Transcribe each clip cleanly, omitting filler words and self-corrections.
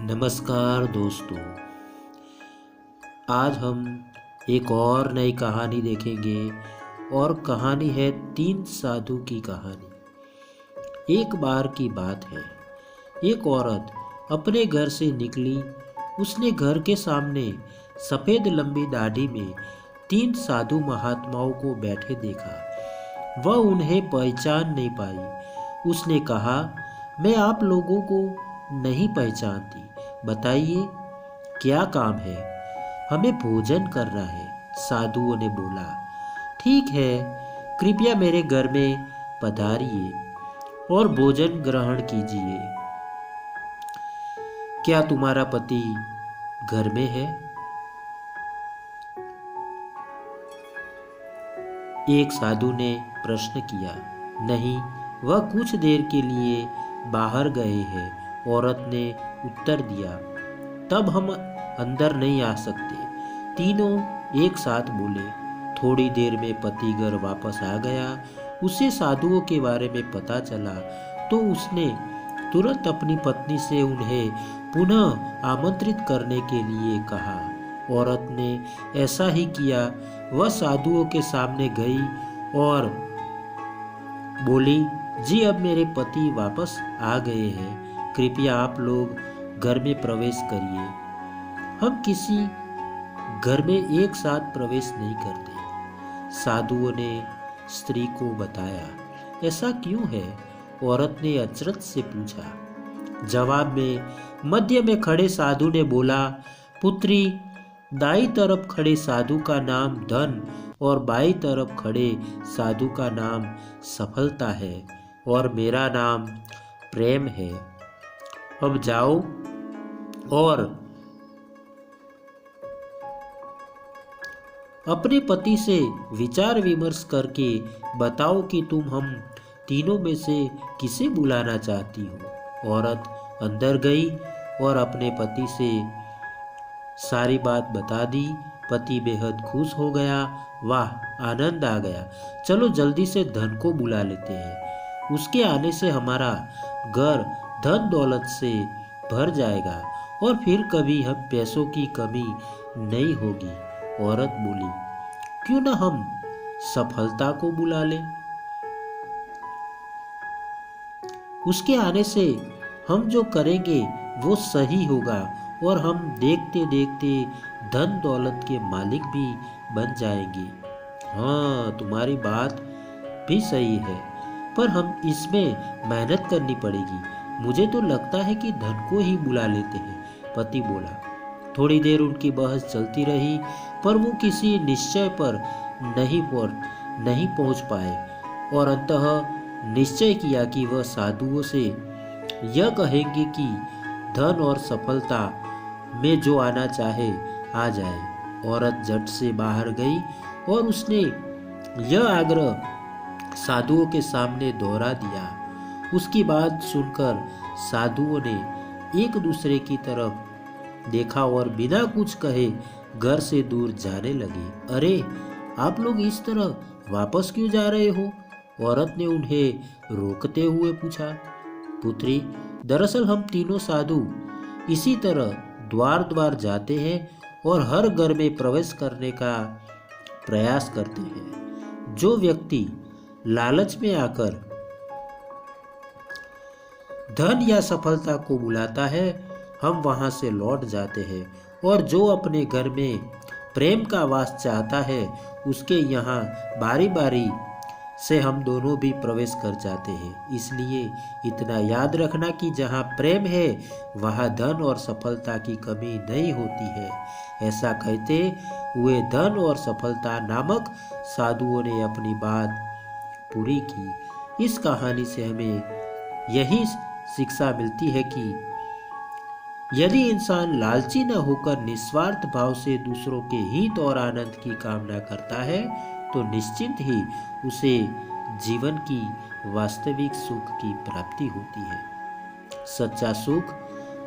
नमस्कार दोस्तों। आज हम एक और नई कहानी देखेंगे और कहानी है तीन साधु की कहानी। एक बार की बात है, एक औरत अपने घर से निकली। उसने घर के सामने सफ़ेद लंबी दाढ़ी में तीन साधु महात्माओं को बैठे देखा। वह उन्हें पहचान नहीं पाई। उसने कहा, मैं आप लोगों को नहीं पहचानती, बताइए क्या काम है? हमें भोजन करना है, साधुओं ने बोला। ठीक है, कृपया मेरे घर में पधारिए और भोजन ग्रहण कीजिए। क्या तुम्हारा पति घर में है? एक साधु ने प्रश्न किया। नहीं, वह कुछ देर के लिए बाहर गए हैं, औरत ने उत्तर दिया। तब हम अंदर नहीं आ सकते, तीनों एक साथ बोले। थोड़ी देर में पति घर वापस आ गया। उसे साधुओं के बारे में पता चला तो उसने तुरंत अपनी पत्नी से उन्हें पुनः आमंत्रित करने के लिए कहा। औरत ने ऐसा ही किया। वह साधुओं के सामने गई और बोली, जी अब मेरे पति वापस आ गए हैं, कृपया आप लोग घर में प्रवेश करिए। हम किसी घर में एक साथ प्रवेश नहीं करते, साधुओं ने स्त्री को बताया। ऐसा क्यों है? औरत ने अचरज से पूछा। जवाब में मध्य में खड़े साधु ने बोला, पुत्री, दाई तरफ खड़े साधु का नाम धन और बाई तरफ खड़े साधु का नाम सफलता है और मेरा नाम प्रेम है। अब जाओ और अपने पति से विचार विमर्श करके बताओ कि तुम हम तीनों में से किसे बुलाना चाहती हो। औरत अंदर गई और अपने पति से सारी बात बता दी। पति बेहद खुश हो गया। वाह, आनंद आ गया, चलो जल्दी से धन को बुला लेते हैं। उसके आने से हमारा घर धन दौलत से भर जाएगा और फिर कभी हम पैसों की कमी नहीं होगी। औरत बोली, क्यों ना हम सफलता को बुला लें? उसके आने से हम जो करेंगे वो सही होगा और हम देखते देखते धन दौलत के मालिक भी बन जाएंगे। हाँ, तुम्हारी बात भी सही है, पर हम इसमें मेहनत करनी पड़ेगी। मुझे तो लगता है कि धन को ही बुला लेते हैं, पति बोला। थोड़ी देर उनकी बहस चलती रही, पर वो किसी निश्चय पर नहीं पहुंच पाए और अंततः निश्चय किया कि वह साधुओं से यह कहेंगे कि धन और सफलता में जो आना चाहे आ जाए। औरत झट से बाहर गई और उसने यह आग्रह साधुओं के सामने दोहरा दिया। उसकी बात सुनकर साधुओं ने एक दूसरे की तरफ देखा और बिना कुछ कहे घर से दूर जाने लगे। अरे, आप लोग इस तरह वापस क्यों जा रहे हो? औरत ने उन्हें रोकते हुए पूछा। पुत्री, दरअसल हम तीनों साधु इसी तरह द्वार द्वार जाते हैं और हर घर में प्रवेश करने का प्रयास करते हैं। जो व्यक्ति लालच में आकर धन या सफलता को बुलाता है, हम वहां से लौट जाते हैं, और जो अपने घर में प्रेम का वास चाहता है, उसके यहाँ बारी बारी से हम दोनों भी प्रवेश कर जाते हैं। इसलिए इतना याद रखना कि जहाँ प्रेम है वहाँ धन और सफलता की कमी नहीं होती है। ऐसा कहते हुए धन और सफलता नामक साधुओं ने अपनी बात पूरी की। इस कहानी से हमें यही शिक्षा मिलती है कि यदि इंसान लालची न होकर निस्वार्थ भाव से दूसरों के हित और आनंद की कामना करता है, तो निश्चित ही उसे जीवन की वास्तविक सुख की प्राप्ति होती है। सच्चा सुख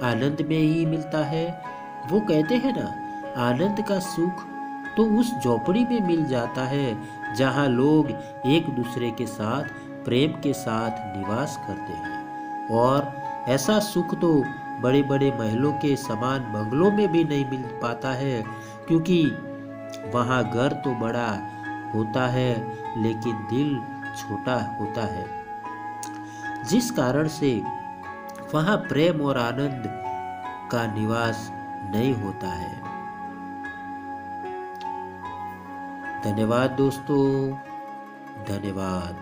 आनंद में ही मिलता है। वो कहते हैं ना, आनंद का सुख तो उस झोपड़ी में मिल जाता है जहाँ लोग एक दूसरे के साथ प्रेम के साथ निवास करते हैं। और ऐसा सुख तो बड़े बड़े महलों के समान बंगलों में भी नहीं मिल पाता है, क्योंकि वहाँ घर तो बड़ा होता है लेकिन दिल छोटा होता है, जिस कारण से वहाँ प्रेम और आनंद का निवास नहीं होता है। धन्यवाद दोस्तों, धन्यवाद।